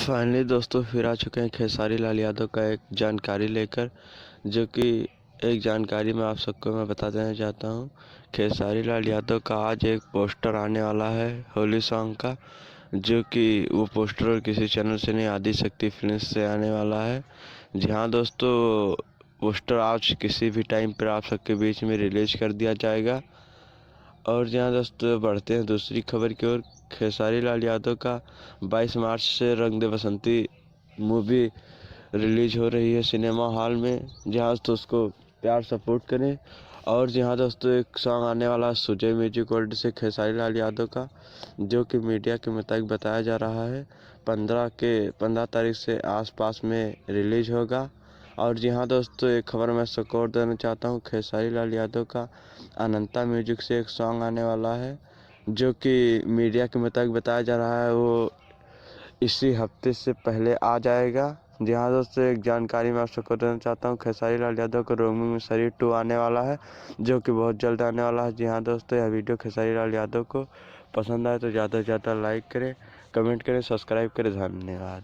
Finally दोस्तों फिर आ चुके हैं खेसारी लाल यादव का एक जानकारी लेकर, जो कि एक जानकारी में आप सबको मैं बता देना चाहता हूं। खेसारी लाल यादव का आज एक पोस्टर आने वाला है होली सॉन्ग का, जो कि वो पोस्टर किसी चैनल से नहीं, आदिशक्ति फिल्म्स से आने वाला है। जी हाँ दोस्तों, पोस्टर आज किसी भी टाइम पर आप सबके बीच में रिलीज कर दिया जाएगा। और जहाँ दोस्तों बढ़ते हैं दूसरी खबर की ओर। खेसारी लाल यादव का 22 मार्च से रंग दे बसंती मूवी रिलीज हो रही है सिनेमा हॉल में। जहाँ दोस्तों उसको प्यार सपोर्ट करें। और जहाँ दोस्तों एक सॉन्ग आने वाला है सुजय म्यूजिक वर्ल्ड से खेसारी लाल यादव का, जो कि मीडिया के मुताबिक बताया जा रहा है 15 तारीख से आसपास में रिलीज होगा। और जी हाँ दोस्तों, एक खबर मैं सबको और देना चाहता हूँ। खेसारी लाल यादव का अनंता म्यूजिक से एक सॉन्ग आने वाला है, जो कि मीडिया के मुताबिक बताया जा रहा है वो इसी हफ्ते से पहले आ जाएगा। जी हाँ दोस्तों, एक जानकारी मैं आप सबको देना चाहता हूँ। खेसारी लाल यादव को रोमियो में शरीर 2 आने वाला है, जो कि बहुत जल्द आने वाला है। जी हाँ दोस्तों, यह वीडियो खेसारी लाल यादव को पसंद आए तो ज़्यादा से ज़्यादा लाइक करें, कमेंट करें, सब्सक्राइब करें। धन्यवाद।